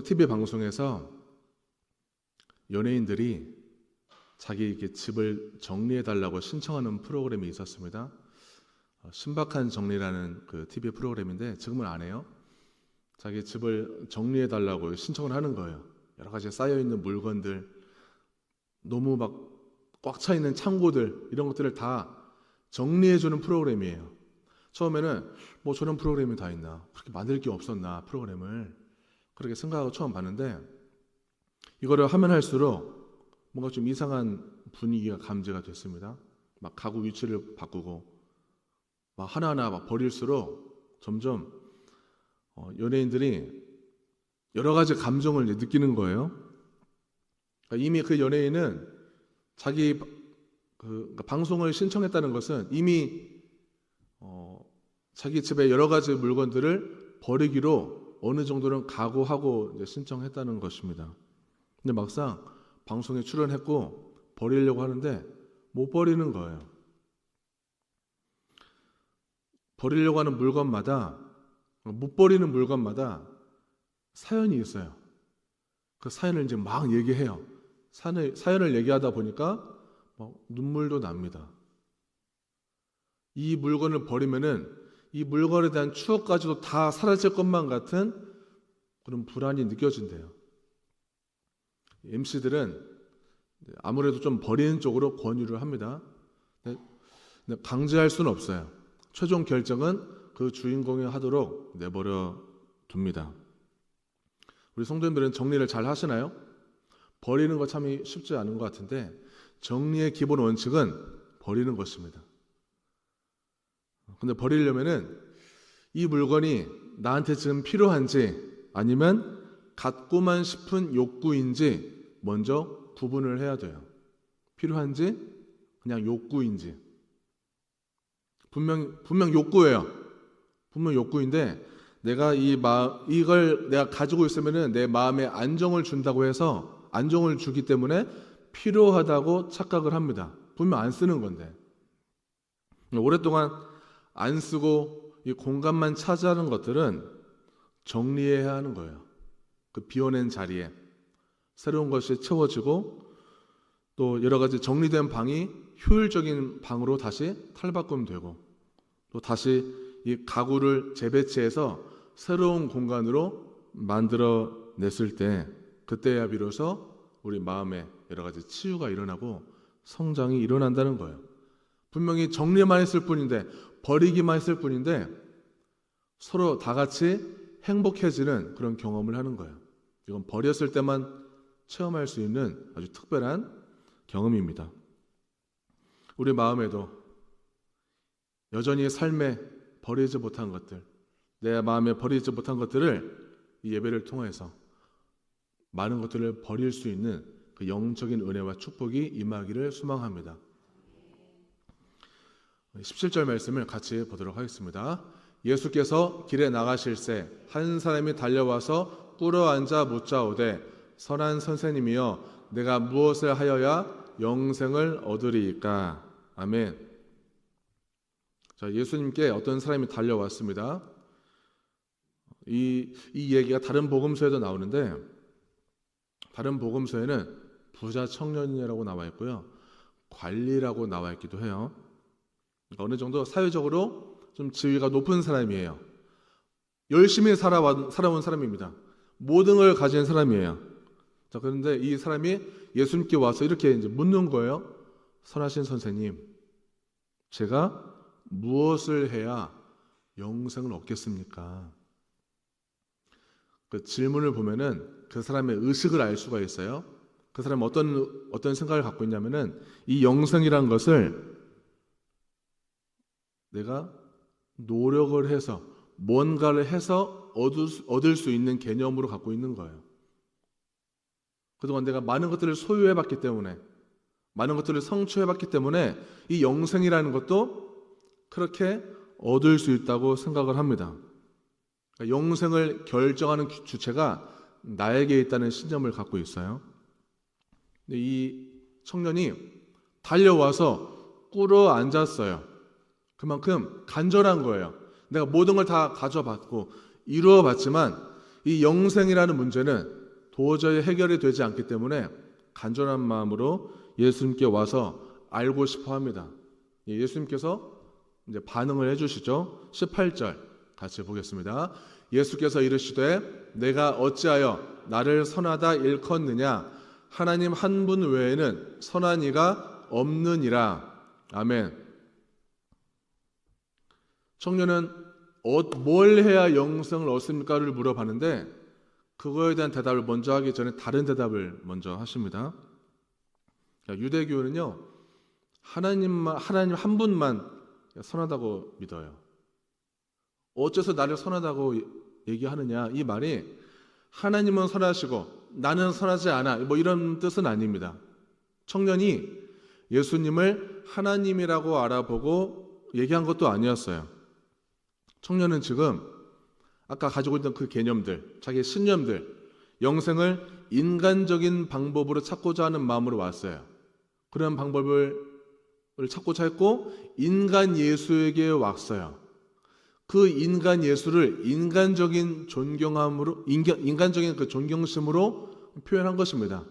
TV 방송에서 연예인들이 자기 이렇게 집을 정리해 달라고 신청하는 프로그램이 있었습니다. 신박한 정리라는 TV 프로그램인데 지금은 안 해요. 자기 집을 정리해 달라고 신청을 하는 거예요. 여러 가지 쌓여 있는 물건들, 너무 막 꽉 차 있는 창고들, 이런 것들을 다 정리해 주는 프로그램이에요. 처음에는 뭐 저런 프로그램이 다 있나, 그렇게 만들 게 없었나 프로그램을, 그렇게 생각하고 처음 봤는데 이거를 하면 할수록 뭔가 좀 이상한 분위기가 감지가 됐습니다. 막 가구 위치를 바꾸고 막 하나하나 막 버릴수록 점점 연예인들이 여러 가지 감정을 이제 느끼는 거예요. 그러니까 이미 그 연예인은 자기 그러니까 방송을 신청했다는 것은 이미 자기 집에 여러 가지 물건들을 버리기로 어느 정도는 각오하고 이제 신청했다는 것입니다. 근데 막상 방송에 출연했고 버리려고 하는데 못 버리는 거예요. 버리려고 하는 물건마다, 못 버리는 물건마다 사연이 있어요. 그 사연을 이제 막 얘기해요. 사연을 얘기하다 보니까 눈물도 납니다. 이 물건을 버리면은 이 물건에 대한 추억까지도 다 사라질 것만 같은 그런 불안이 느껴진대요. MC들은 아무래도 좀 버리는 쪽으로 권유를 합니다. 근데 강제할 수는 없어요. 최종 결정은 그 주인공이 하도록 내버려 둡니다. 우리 성도님들은 정리를 잘 하시나요? 버리는 거 참 쉽지 않은 것 같은데 정리의 기본 원칙은 버리는 것입니다. 근데 버리려면은 이 물건이 나한테 지금 필요한지 아니면 갖고만 싶은 욕구인지 먼저 구분을 해야 돼요. 필요한지 그냥 욕구인지. 분명 욕구예요. 분명 욕구인데 이걸 내가 가지고 있으면은 내 마음에 안정을 준다고 해서 안정을 주기 때문에 필요하다고 착각을 합니다. 분명 안 쓰는 건데. 오랫동안 안 쓰고 이 공간만 차지하는 것들은 정리해야 하는 거예요. 그 비워낸 자리에 새로운 것이 채워지고 또 여러 가지 정리된 방이 효율적인 방으로 다시 탈바꿈 되고 또 다시 이 가구를 재배치해서 새로운 공간으로 만들어냈을 때 그때야 비로소 우리 마음에 여러 가지 치유가 일어나고 성장이 일어난다는 거예요. 분명히 정리만 했을 뿐인데 버리기만 했을 뿐인데 서로 다 같이 행복해지는 그런 경험을 하는 거예요. 이건 버렸을 때만 체험할 수 있는 아주 특별한 경험입니다. 우리 마음에도 여전히 삶에 버리지 못한 것들, 내 마음에 버리지 못한 것들을 이 예배를 통해서 많은 것들을 버릴 수 있는 그 영적인 은혜와 축복이 임하기를 소망합니다. 17절 말씀을 같이 보도록 하겠습니다. 예수께서 길에 나가실새 한 사람이 달려와서 꿇어앉아 묻자오되 선한 선생님이여 내가 무엇을 하여야 영생을 얻으리이까. 아멘. 자, 예수님께 어떤 사람이 달려왔습니다. 이 얘기가 다른 복음서에도 나오는데 다른 복음서에는 부자 청년이라고 나와 있고요. 관리라고 나와 있기도 해요. 그러니까 어느 정도 사회적으로 좀 지위가 높은 사람이에요. 열심히 살아온 사람입니다. 모든 걸 가진 사람이에요. 자, 그런데 이 사람이 예수님께 와서 이렇게 이제 묻는 거예요. 선하신 선생님, 제가 무엇을 해야 영생을 얻겠습니까? 그 질문을 보면은 그 사람의 의식을 알 수가 있어요. 그 사람은 어떤 생각을 갖고 있냐면은 이 영생이란 것을 내가 노력을 해서 뭔가를 해서 얻을 수 있는 개념으로 갖고 있는 거예요. 그동안 내가 많은 것들을 소유해봤기 때문에 많은 것들을 성취해봤기 때문에 이 영생이라는 것도 그렇게 얻을 수 있다고 생각을 합니다. 그러니까 영생을 결정하는 주체가 나에게 있다는 신념을 갖고 있어요. 근데 이 청년이 달려와서 꿇어 앉았어요. 그만큼 간절한 거예요. 내가 모든 걸 다 가져봤고 이루어봤지만 이 영생이라는 문제는 도저히 해결이 되지 않기 때문에 간절한 마음으로 예수님께 와서 알고 싶어 합니다. 예수님께서 이제 반응을 해주시죠. 18절 같이 보겠습니다. 예수께서 이르시되 내가 어찌하여 나를 선하다 일컫느냐 하나님 한 분 외에는 선한 이가 없느니라. 아멘. 청년은 뭘 해야 영생을 얻습니까를 물어봤는데 그거에 대한 대답을 먼저 하기 전에 다른 대답을 먼저 하십니다. 유대교는요, 하나님 한 분만 선하다고 믿어요. 어째서 나를 선하다고 얘기하느냐? 이 말이 하나님은 선하시고 나는 선하지 않아, 뭐 이런 뜻은 아닙니다. 청년이 예수님을 하나님이라고 알아보고 얘기한 것도 아니었어요. 청년은 지금 아까 가지고 있던 그 개념들, 자기의 신념들, 영생을 인간적인 방법으로 찾고자 하는 마음으로 왔어요. 그런 방법을 찾고자 했고 인간 예수에게 왔어요. 그 인간 예수를 인간적인 존경함으로, 인간적인 그 존경심으로 표현한 것입니다.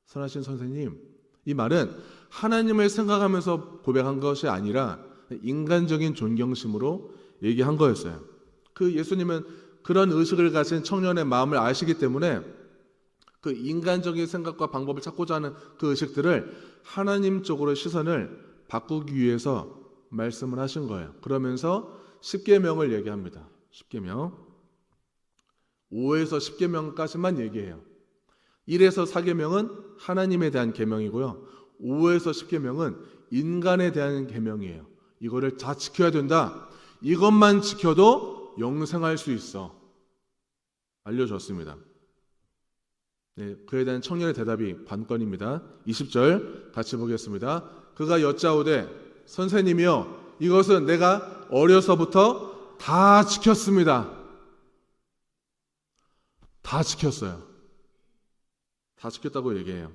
선하신 선생님, 이 말은 하나님을 생각하면서 고백한 것이 아니라 인간적인 존경심으로 얘기한 거였어요. 그 예수님은 그런 의식을 가진 청년의 마음을 아시기 때문에 그 인간적인 생각과 방법을 찾고자 하는 그 의식들을 하나님 쪽으로 시선을 바꾸기 위해서 말씀을 하신 거예요. 그러면서 10계명을 얘기합니다. 10계명. 5에서 10계명까지만 얘기해요. 1에서 4계명은 하나님에 대한 계명이고요. 5에서 10계명은 인간에 대한 계명이에요. 이거를 다 지켜야 된다. 이것만 지켜도 영생할 수 있어. 알려줬습니다. 네, 그에 대한 청년의 대답이 관건입니다. 20절 같이 보겠습니다. 그가 여짜오되 선생님이여 이것은 내가 어려서부터 다 지켰습니다. 다 지켰어요. 다 지켰다고 얘기해요.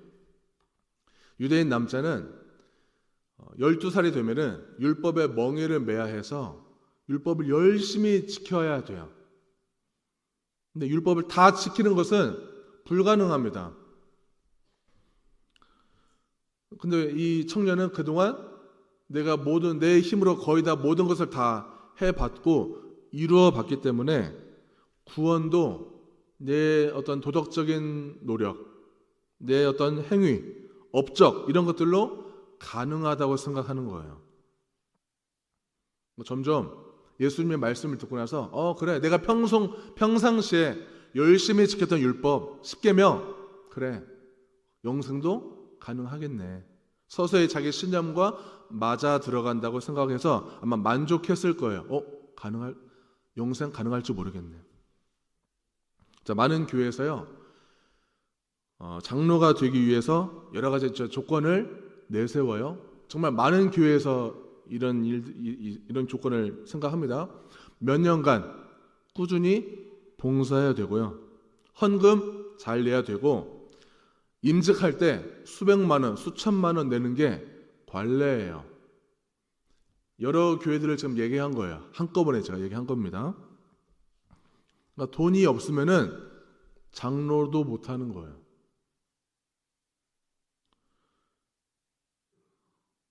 유대인 남자는 12살이 되면은 율법의 멍에를 매야 해서 율법을 열심히 지켜야 돼요. 근데 율법을 다 지키는 것은 불가능합니다. 근데 이 청년은 그동안 내가 내 힘으로 거의 다 모든 것을 다 해봤고 이루어 봤기 때문에 구원도 내 어떤 도덕적인 노력, 내 어떤 행위, 업적 이런 것들로 가능하다고 생각하는 거예요. 점점 예수님의 말씀을 듣고 나서 그래 내가 평상시에 열심히 지켰던 율법 10계명 그래 영생도 가능하겠네. 서서히 자기 신념과 맞아 들어간다고 생각해서 아마 만족했을 거예요. 영생 가능할지 모르겠네. 자, 많은 교회에서요 장로가 되기 위해서 여러 가지 조건을 내세워요. 정말 많은 교회에서 이런 조건을 생각합니다. 몇 년간 꾸준히 봉사해야 되고요. 헌금 잘 내야 되고 임직할 때 수백만 원, 수천만 원 내는 게 관례예요. 여러 교회들을 지금 얘기한 거예요. 한꺼번에 제가 얘기한 겁니다. 그러니까 돈이 없으면은 장로도 못 하는 거예요.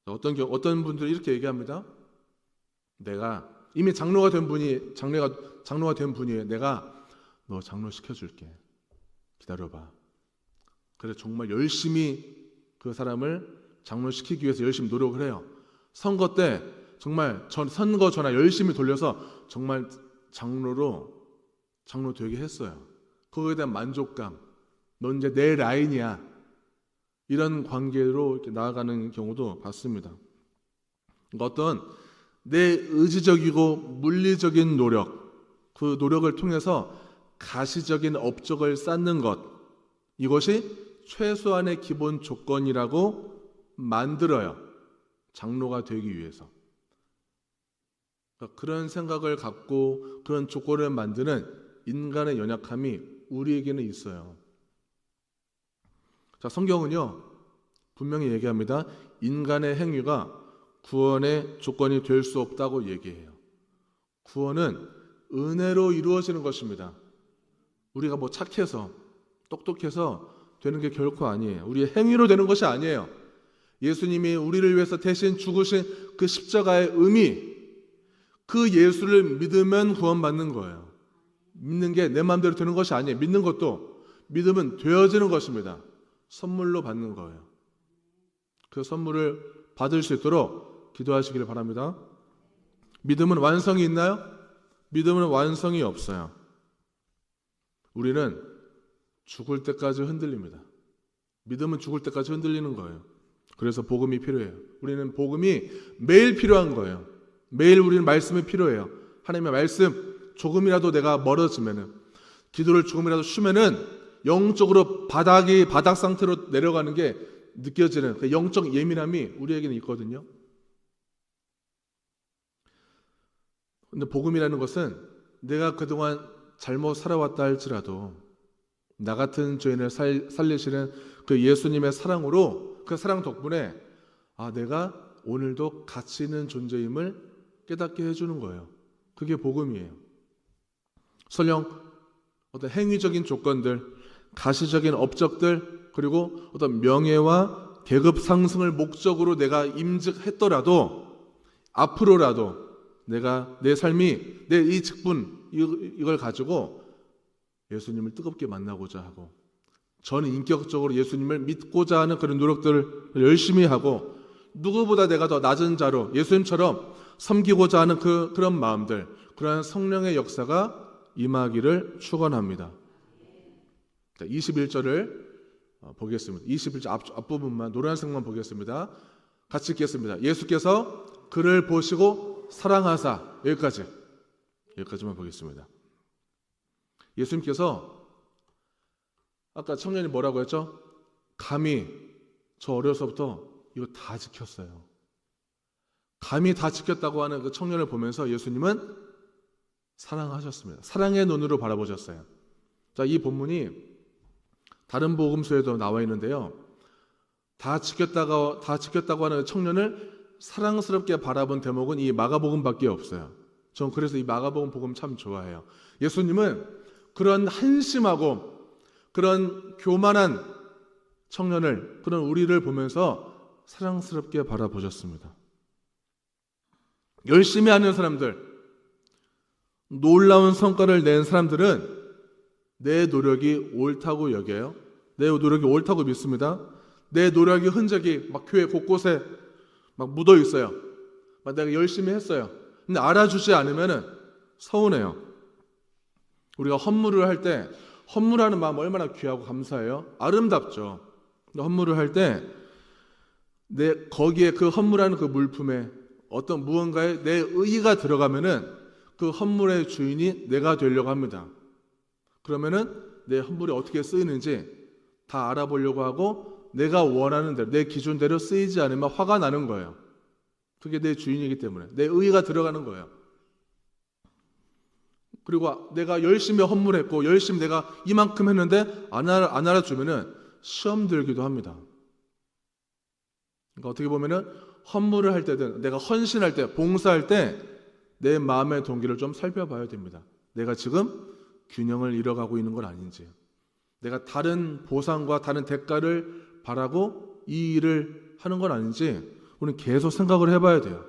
어떤 분들이 이렇게 얘기합니다. 내가 이미 장로가 된 분이에요. 내가 너 장로 시켜줄게. 기다려봐. 그래 정말 열심히 그 사람을 장로 시키기 위해서 열심히 노력을 해요. 선거 때 정말 선거 전화 열심히 돌려서 정말 장로 되게 했어요. 그거에 대한 만족감. 넌 이제 내 라인이야. 이런 관계로 이렇게 나아가는 경우도 봤습니다. 그러니까 어떤 내 의지적이고 물리적인 노력, 그 노력을 통해서 가시적인 업적을 쌓는 것, 이것이 최소한의 기본 조건이라고 만들어요. 장로가 되기 위해서. 그러니까 그런 생각을 갖고 그런 조건을 만드는 인간의 연약함이 우리에게는 있어요. 자, 성경은요 분명히 얘기합니다. 인간의 행위가 구원의 조건이 될 수 없다고 얘기해요. 구원은 은혜로 이루어지는 것입니다. 우리가 뭐 착해서 똑똑해서 되는 게 결코 아니에요. 우리의 행위로 되는 것이 아니에요. 예수님이 우리를 위해서 대신 죽으신 그 십자가의 의미, 그 예수를 믿으면 구원받는 거예요. 믿는 게 내 마음대로 되는 것이 아니에요. 믿는 것도 믿으면 되어지는 것입니다. 선물로 받는 거예요. 그 선물을 받을 수 있도록 기도하시기를 바랍니다. 믿음은 완성이 있나요? 믿음은 완성이 없어요. 우리는 죽을 때까지 흔들립니다. 믿음은 죽을 때까지 흔들리는 거예요. 그래서 복음이 필요해요. 우리는 복음이 매일 필요한 거예요. 매일 우리는 말씀이 필요해요. 하나님의 말씀 조금이라도 내가 멀어지면은, 기도를 조금이라도 쉬면은 영적으로 바닥 상태로 내려가는 게 느껴지는 그 영적 예민함이 우리에게는 있거든요. 근데 복음이라는 것은 내가 그동안 잘못 살아왔다 할지라도 나 같은 죄인을 살리시는 그 예수님의 사랑으로, 그 사랑 덕분에 내가 오늘도 가치 있는 존재임을 깨닫게 해주는 거예요. 그게 복음이에요. 설령 어떤 행위적인 조건들, 가시적인 업적들, 그리고 어떤 명예와 계급 상승을 목적으로 내가 임직했더라도 앞으로라도 내가 내 삶이, 내 이 직분, 이걸 가지고 예수님을 뜨겁게 만나고자 하고, 저는 인격적으로 예수님을 믿고자 하는 그런 노력들을 열심히 하고, 누구보다 내가 더 낮은 자로 예수님처럼 섬기고자 하는 그런 마음들, 그러한 성령의 역사가 임하기를 축원합니다. 21절을 보겠습니다. 21절 앞부분만, 노란색만 보겠습니다. 같이 읽겠습니다. 예수께서 그를 보시고 사랑하사, 여기까지만 보겠습니다. 예수님께서 아까 청년이 뭐라고 했죠? 감히 저 어려서부터 이거 다 지켰어요. 감히 다 지켰다고 하는 그 청년을 보면서 예수님은 사랑하셨습니다. 사랑의 눈으로 바라보셨어요. 자, 이 본문이 다른 복음서에도 나와 있는데요. 다 지켰다고 하는 청년을 사랑스럽게 바라본 대목은 이 마가복음밖에 없어요. 전 그래서 이 마가복음 복음 참 좋아해요. 예수님은 그런 한심하고 그런 교만한 청년을, 그런 우리를 보면서 사랑스럽게 바라보셨습니다. 열심히 하는 사람들, 놀라운 성과를 낸 사람들은 내 노력이 옳다고 여겨요. 내 노력이 옳다고 믿습니다. 내 노력의 흔적이 막 교회 곳곳에 막 묻어 있어요. 막 내가 열심히 했어요. 근데 알아주지 않으면은 서운해요. 우리가 헌물을 할 때, 헌물하는 마음 얼마나 귀하고 감사해요. 아름답죠. 근데 헌물을 할 때 거기에 그 헌물하는 그 물품에 어떤 무언가에 내 의의가 들어가면은 그 헌물의 주인이 내가 되려고 합니다. 그러면은 내 헌물이 어떻게 쓰이는지 다 알아보려고 하고, 내가 원하는 대로, 내 기준대로 쓰이지 않으면 화가 나는 거예요. 그게 내 주인이기 때문에 내 의의가 들어가는 거예요. 그리고 내가 열심히 헌물했고 열심히 내가 이만큼 했는데 안 알아주면은 시험 들기도 합니다. 그러니까 어떻게 보면은 헌물을 할 때든 내가 헌신할 때, 봉사할 때 내 마음의 동기를 좀 살펴봐야 됩니다. 내가 지금 균형을 잃어가고 있는 건 아닌지, 내가 다른 보상과 다른 대가를 바라고 이 일을 하는 건 아닌지 우리는 계속 생각을 해봐야 돼요.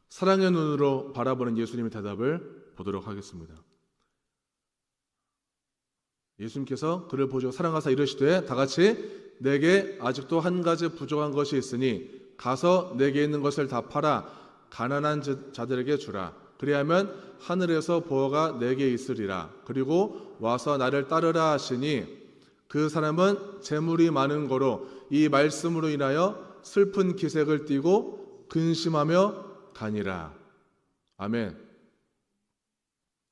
사랑의 눈으로 바라보는 예수님의 대답을 보도록 하겠습니다. 예수님께서 그를 보시고 사랑하사 이르시되 다 같이, 내게 아직도 한 가지 부족한 것이 있으니 가서 내게 있는 것을 다 팔아 가난한 자들에게 주라. 그리하면 하늘에서 보화가 내게 있으리라. 그리고 와서 나를 따르라 하시니, 그 사람은 재물이 많은 거로 이 말씀으로 인하여 슬픈 기색을 띠고 근심하며 가니라. 아멘.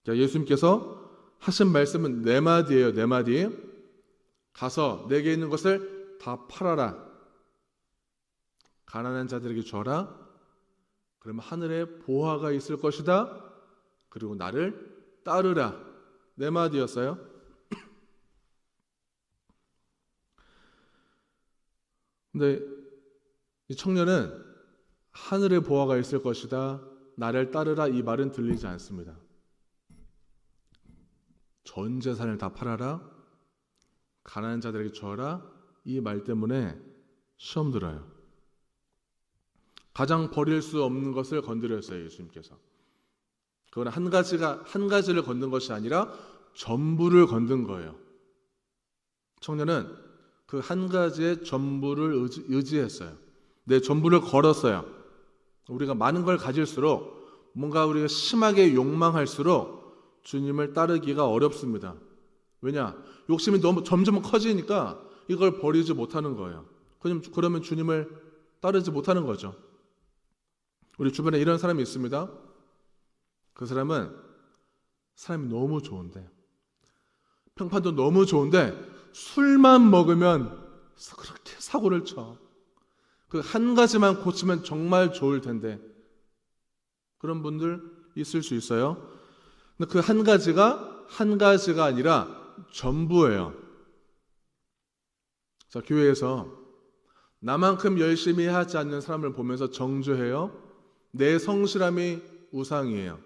자, 예수님께서 하신 말씀은 네 마디예요. 네 마디. 가서 내게 있는 것을 다 팔아라. 가난한 자들에게 줘라. 그러면 하늘에 보화가 있을 것이다. 그리고 나를 따르라. 네 마디였어요. 근데 이 청년은 하늘에 보화가 있을 것이다, 나를 따르라, 이 말은 들리지 않습니다. 전 재산을 다 팔아라, 가난한 자들에게 주어라, 이 말 때문에 시험 들어요. 가장 버릴 수 없는 것을 건드렸어요, 예수님께서. 그건 한 가지를 건든 것이 아니라 전부를 건든 거예요. 청년은 그 한 가지의 전부를 의지했어요. 내 전부를 걸었어요. 우리가 많은 걸 가질수록, 뭔가 우리가 심하게 욕망할수록 주님을 따르기가 어렵습니다. 왜냐? 욕심이 너무 점점 커지니까 이걸 버리지 못하는 거예요. 그러면 주님을 따르지 못하는 거죠. 우리 주변에 이런 사람이 있습니다. 그 사람이 너무 좋은데, 평판도 너무 좋은데 술만 먹으면 그렇게 사고를 쳐. 그 한 가지만 고치면 정말 좋을 텐데, 그런 분들 있을 수 있어요. 근데 그 한 가지가 아니라 전부예요. 자, 교회에서 나만큼 열심히 하지 않는 사람을 보면서 정죄해요. 내 성실함이 우상이에요.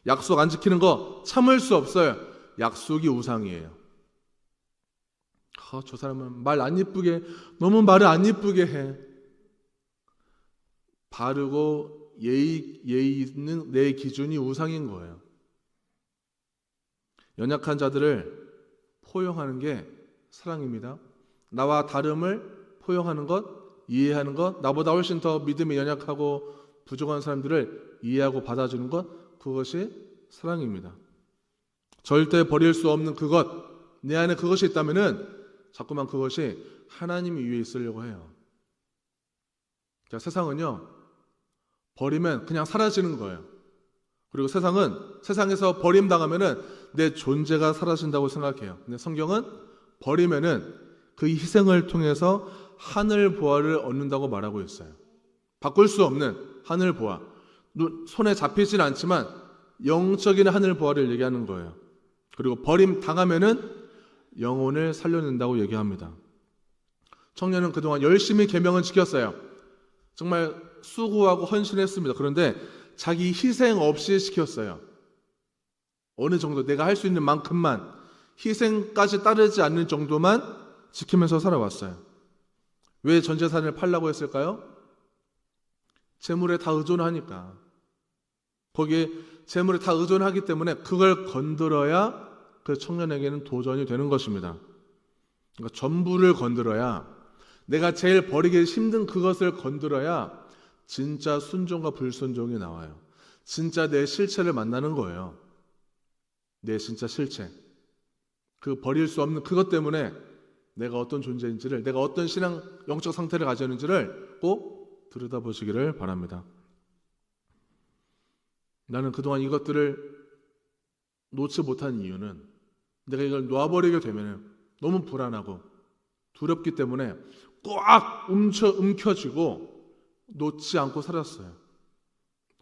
약속 안 지키는 거 참을 수 없어요. 약속이 우상이에요. 저 사람은 너무 말을 안 이쁘게 해. 바르고 예의 있는 내 기준이 우상인 거예요. 연약한 자들을 포용하는 게 사랑입니다. 나와 다름을 포용하는 것, 이해하는 것, 나보다 훨씬 더 믿음이 연약하고 부족한 사람들을 이해하고 받아주는 것, 그것이 사랑입니다. 절대 버릴 수 없는 그것, 내 안에 그것이 있다면은 자꾸만 그것이 하나님 위에 있으려고 해요. 자, 세상은요, 버리면 그냥 사라지는 거예요. 그리고 세상에서 버림당하면은 내 존재가 사라진다고 생각해요. 근데 성경은 버리면은 그 희생을 통해서 하늘 보화를 얻는다고 말하고 있어요. 바꿀 수 없는 하늘 보화. 손에 잡히진 않지만 영적인 하늘 보화를 얘기하는 거예요. 그리고 버림 당하면은 영혼을 살려낸다고 얘기합니다. 청년은 그동안 열심히 계명을 지켰어요. 정말 수고하고 헌신했습니다. 그런데 자기 희생 없이 지켰어요. 어느 정도 내가 할 수 있는 만큼만, 희생까지 따르지 않는 정도만 지키면서 살아왔어요. 왜 전 재산을 팔라고 했을까요? 재물에 다 의존하니까. 거기에 재물에 다 의존하기 때문에 그걸 건드려야 그 청년에게는 도전이 되는 것입니다. 그러니까 전부를 건드려야, 내가 제일 버리기 힘든 그것을 건드려야 진짜 순종과 불순종이 나와요. 진짜 내 실체를 만나는 거예요. 내 진짜 실체. 그 버릴 수 없는 그것 때문에 내가 어떤 존재인지를, 내가 어떤 신앙 영적 상태를 가졌는지를 꼭 들여다보시기를 바랍니다. 나는 그동안 이것들을 놓지 못한 이유는, 내가 이걸 놔버리게 되면 너무 불안하고 두렵기 때문에 꽉 움켜쥐고 놓지 않고 살았어요.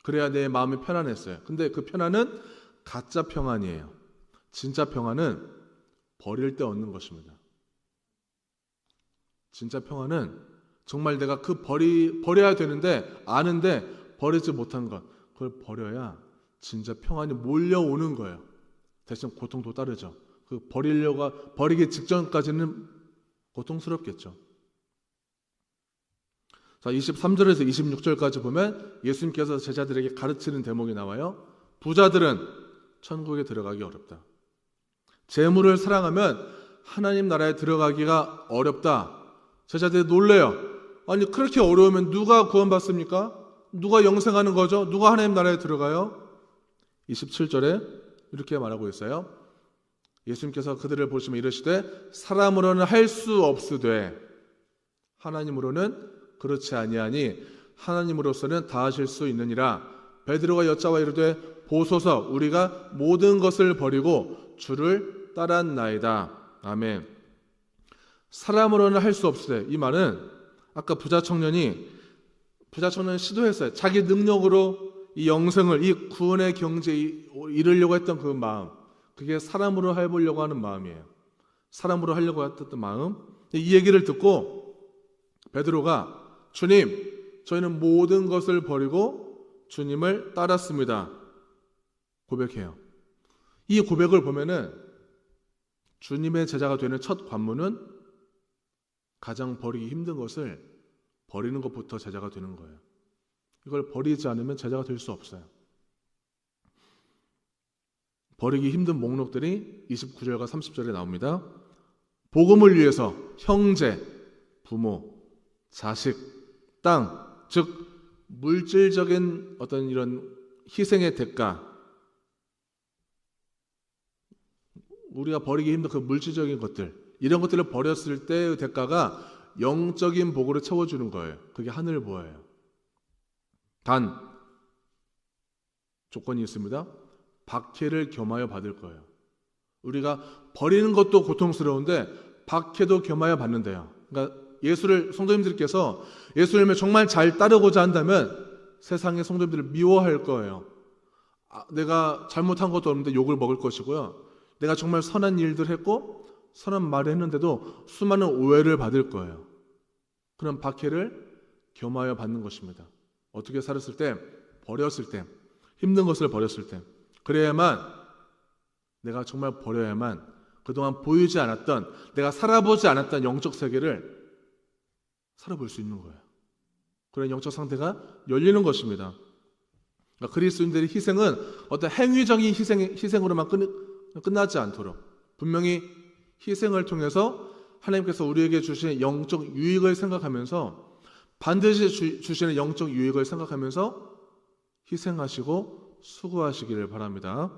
그래야 내 마음이 편안했어요. 근데 그 편안은 가짜 평안이에요. 진짜 평안은 버릴 때 얻는 것입니다. 진짜 평안은 정말 내가 버려야 되는데 아는데 버리지 못한 것, 그걸 버려야 진짜 평안이 몰려오는 거예요. 대신 고통도 따르죠. 버리기 직전까지는 고통스럽겠죠. 자, 23절에서 26절까지 보면 예수님께서 제자들에게 가르치는 대목이 나와요. 부자들은 천국에 들어가기 어렵다. 재물을 사랑하면 하나님 나라에 들어가기가 어렵다. 제자들이 놀래요. 아니, 그렇게 어려우면 누가 구원받습니까? 누가 영생하는 거죠? 누가 하나님 나라에 들어가요? 27절에 이렇게 말하고 있어요. 예수님께서 그들을 보시며 이르시되 사람으로는 할 수 없으되 하나님으로는 그렇지 아니하니 하나님으로서는 다 하실 수 있느니라. 베드로가 여짜와 이르되 보소서, 우리가 모든 것을 버리고 주를 따랐나이다. 아멘. 사람으로는 할 수 없으되, 이 말은 아까 부자 청년이 시도했어요. 자기 능력으로 이 영생을, 이 구원의 경지에 이르려고 했던 그 마음, 그게 사람으로 해보려고 하는 마음이에요. 사람으로 하려고 했던 마음. 이 얘기를 듣고 베드로가 주님, 저희는 모든 것을 버리고 주님을 따랐습니다. 고백해요. 이 고백을 보면은 주님의 제자가 되는 첫 관문은 가장 버리기 힘든 것을 버리는 것부터 제자가 되는 거예요. 이걸 버리지 않으면 제자가 될 수 없어요. 버리기 힘든 목록들이 29절과 30절에 나옵니다. 복음을 위해서 형제, 부모, 자식, 땅, 즉 물질적인 어떤 이런 희생의 대가, 우리가 버리기 힘든 그 물질적인 것들, 이런 것들을 버렸을 때의 대가가 영적인 복으로 채워주는 거예요. 그게 하늘 보아예요. 단 조건이 있습니다. 박해를 겸하여 받을 거예요. 우리가 버리는 것도 고통스러운데 박해도 겸하여 받는데요. 그러니까 예수를, 성도님들께서 예수님을 정말 잘 따르고자 한다면 세상의 성도님들을 미워할 거예요. 내가 잘못한 것도 없는데 욕을 먹을 것이고요. 내가 정말 선한 일들 했고 선한 말을 했는데도 수많은 오해를 받을 거예요. 그런 박해를 겸하여 받는 것입니다. 어떻게 살았을 때, 버렸을 때, 힘든 것을 버렸을 때, 그래야만, 내가 정말 버려야만 그동안 보이지 않았던, 내가 살아보지 않았던 영적 세계를 살아볼 수 있는 거예요. 그런 영적 상태가 열리는 것입니다. 그러니까 그리스도인들의 희생은 어떤 행위적인 희생으로만 끝나지 않도록 분명히 희생을 통해서 하나님께서 우리에게 주신 영적 유익을 생각하면서, 반드시 주시는 영적 유익을 생각하면서 희생하시고 수고하시기를 바랍니다.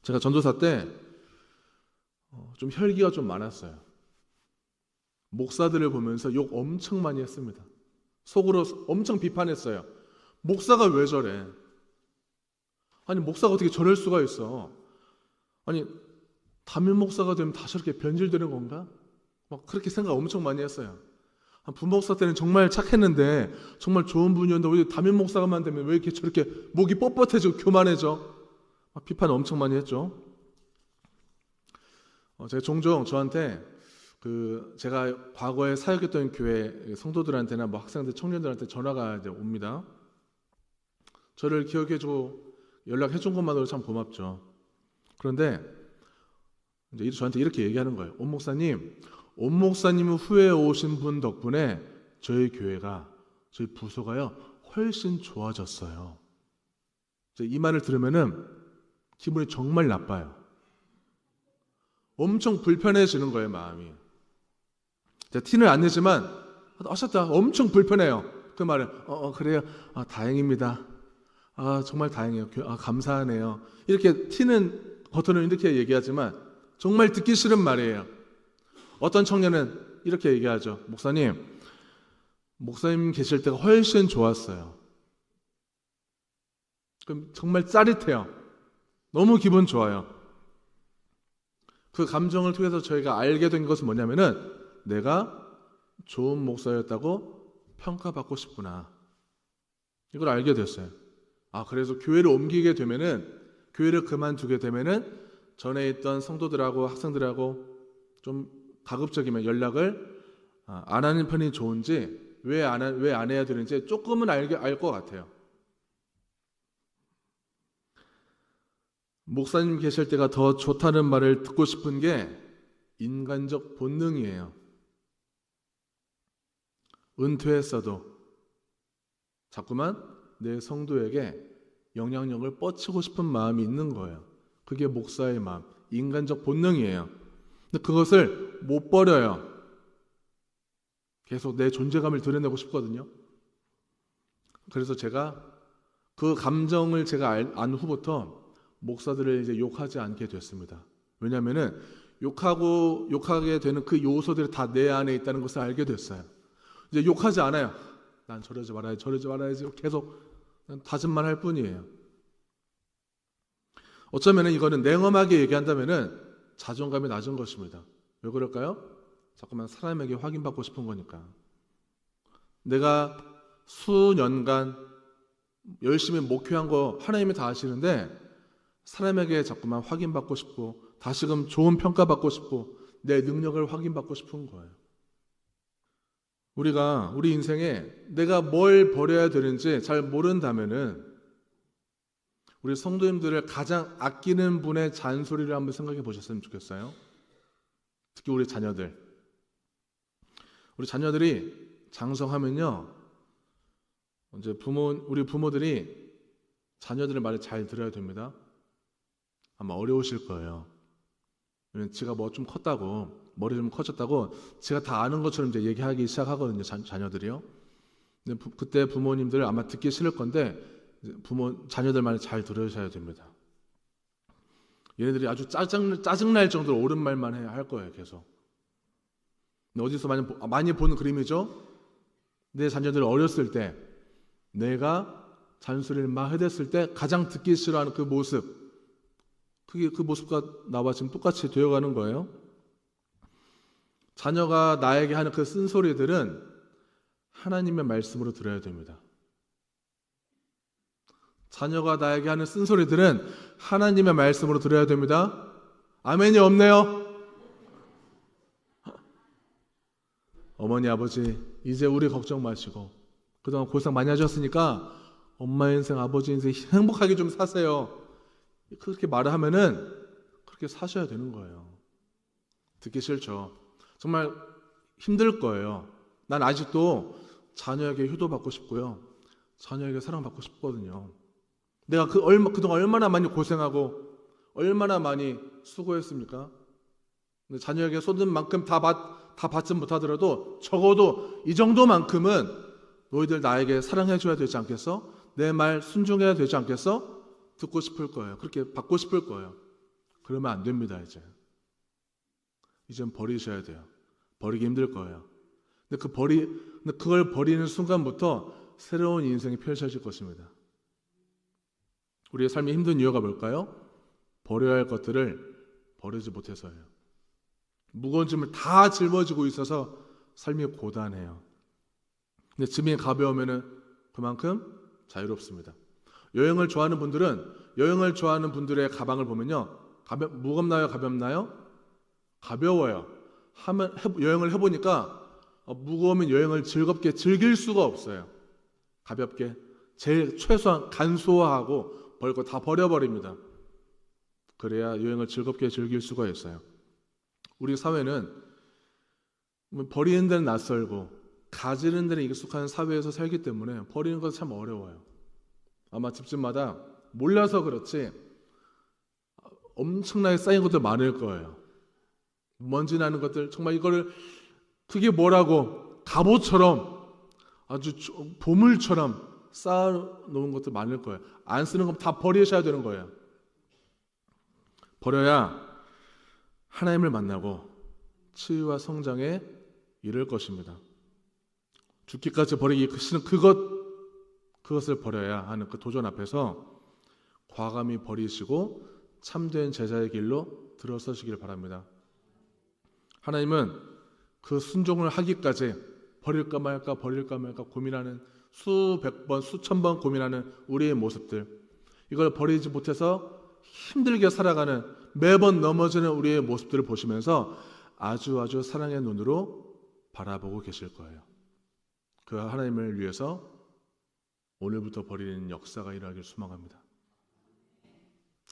제가 전도사 때 좀 혈기가 좀 많았어요. 목사들을 보면서 욕 엄청 많이 했습니다. 속으로 엄청 비판했어요. 목사가 왜 저래? 아니, 목사가 어떻게 저럴 수가 있어? 아니, 담임 목사가 되면 다 저렇게 변질되는 건가? 막 그렇게 생각 엄청 많이 했어요. 부목사 때는 정말 착했는데, 정말 좋은 분이었는데 왜 담임 목사가만 되면 왜 이렇게 저렇게 목이 뻣뻣해지고 교만해져? 막 비판 엄청 많이 했죠. 제가 종종 저한테 제가 과거에 사역했던 교회 성도들한테나 뭐 학생들, 청년들한테 전화가 이제 옵니다. 저를 기억해주고 연락해준 것만으로 참 고맙죠. 그런데 이제 저한테 이렇게 얘기하는 거예요. 온 목사님 후에 오신 분 덕분에 저희 교회가, 저희 부서가요 훨씬 좋아졌어요. 이 말을 들으면은 기분이 정말 나빠요. 엄청 불편해지는 거예요, 마음이. 제가 티는 안 내지만 아셨다, 엄청 불편해요. 그 말을 그래요. 다행입니다. 정말 다행이에요. 감사하네요. 이렇게 티는 겉으로는 이렇게 얘기하지만 정말 듣기 싫은 말이에요. 어떤 청년은 이렇게 얘기하죠. 목사님 계실 때가 훨씬 좋았어요. 그럼 정말 짜릿해요. 너무 기분 좋아요. 그 감정을 통해서 저희가 알게 된 것은 뭐냐면은, 내가 좋은 목사였다고 평가받고 싶구나. 이걸 알게 됐어요. 그래서 교회를 옮기게 되면은, 교회를 그만두게 되면은 전에 있던 성도들하고 학생들하고 좀 가급적이면 연락을 안 하는 편이 좋은지, 왜 안 해야 되는지 조금은 알 것 같아요. 목사님 계실 때가 더 좋다는 말을 듣고 싶은 게 인간적 본능이에요. 은퇴했어도 자꾸만 내 성도에게 영향력을 뻗치고 싶은 마음이 있는 거예요. 그게 목사의 마음, 인간적 본능이에요. 근데 그것을 못 버려요. 계속 내 존재감을 드러내고 싶거든요. 그래서 제가 그 감정을 제가 안 후부터 목사들을 이제 욕하지 않게 됐습니다. 왜냐하면은 욕하게 되는 그 요소들이 다 내 안에 있다는 것을 알게 됐어요. 이제 욕하지 않아요. 난 저러지 말아야지 계속 다짐만 할 뿐이에요. 어쩌면은 이거는 냉엄하게 얘기한다면은 자존감이 낮은 것입니다. 왜 그럴까요? 자꾸만 사람에게 확인받고 싶은 거니까. 내가 수년간 열심히 목회한 거 하나님이 다 아시는데, 사람에게 자꾸만 확인받고 싶고 다시금 좋은 평가받고 싶고 내 능력을 확인받고 싶은 거예요. 우리 인생에 내가 뭘 버려야 되는지 잘 모른다면은 우리 성도님들을 가장 아끼는 분의 잔소리를 한번 생각해 보셨으면 좋겠어요. 특히 우리 자녀들. 우리 자녀들이 장성하면요, 이제 우리 부모들이 자녀들의 말을 잘 들어야 됩니다. 아마 어려우실 거예요. 왜냐면 지가 뭐 좀 컸다고, 머리 좀 커졌다고 지가 다 아는 것처럼 이제 얘기하기 시작하거든요, 자녀들이요. 근데 그때 부모님들 아마 듣기 싫을 건데 자녀들 말을 잘 들으셔야 됩니다. 얘네들이 아주 짜증날 정도로 옳은 말만 할 거예요, 계속. 어디서 많이 보는 그림이죠? 내 자녀들이 어렸을 때 내가 잔소리를 막 해댔을 때 가장 듣기 싫어하는 그 모습, 그 모습과 나와 지금 똑같이 되어가는 거예요. 자녀가 나에게 하는 그 쓴소리들은 하나님의 말씀으로 들어야 됩니다. 자녀가 나에게 하는 쓴소리들은 하나님의 말씀으로 들어야 됩니다. 아멘이 없네요. 어머니, 아버지, 이제 우리 걱정 마시고 그동안 고생 많이 하셨으니까 엄마 인생, 아버지 인생 행복하게 좀 사세요. 그렇게 말을 하면은 그렇게 사셔야 되는 거예요. 듣기 싫죠. 정말 힘들 거예요. 난 아직도 자녀에게 효도받고 싶고요, 자녀에게 사랑받고 싶거든요. 내가 그동안 얼마나 많이 고생하고 얼마나 많이 수고했습니까? 근데 자녀에게 쏟은 만큼 다 받지 못하더라도 적어도 이 정도만큼은 너희들 나에게 사랑해줘야 되지 않겠어? 내 말 순종해야 되지 않겠어? 듣고 싶을 거예요. 그렇게 받고 싶을 거예요. 그러면 안 됩니다. 이젠 버리셔야 돼요. 버리기 힘들 거예요. 근데 그걸 버리는 순간부터 새로운 인생이 펼쳐질 것입니다. 우리의 삶이 힘든 이유가 뭘까요? 버려야 할 것들을 버리지 못해서예요. 무거운 짐을 다 짊어지고 있어서 삶이 고단해요. 근데 짐이 가벼우면 그만큼 자유롭습니다. 여행을 좋아하는 분들의 가방을 보면요, 무겁나요? 가볍나요? 가벼워요. 여행을 해보니까 무거우면 여행을 즐겁게 즐길 수가 없어요. 가볍게 제일 최소한 간소화하고 버릴 거 다 버려버립니다. 그래야 여행을 즐겁게 즐길 수가 있어요. 우리 사회는 버리는 데는 낯설고 가지는 데는 익숙한 사회에서 살기 때문에 버리는 것은 참 어려워요. 아마 집집마다 몰라서 그렇지 엄청나게 쌓인 것들 많을 거예요. 먼지 나는 것들, 정말 그게 뭐라고 갑옷처럼 아주 보물처럼 쌓아놓은 것들 많을 거예요. 안 쓰는 거 다 버리셔야 되는 거예요. 버려야 하나님을 만나고 치유와 성장에 이를 것입니다. 죽기까지 버리기 싫은 그것을 버려야 하는 그 도전 앞에서 과감히 버리시고 참된 제자의 길로 들어서시길 바랍니다. 하나님은 그 순종을 하기까지 버릴까 말까 고민하는 수백 번, 수천 번 고민하는 우리의 모습들, 이걸 버리지 못해서 힘들게 살아가는 매번 넘어지는 우리의 모습들을 보시면서 아주 사랑의 눈으로 바라보고 계실 거예요. 그 하나님을 위해서 오늘부터 버리는 역사가 일어나길 소망합니다.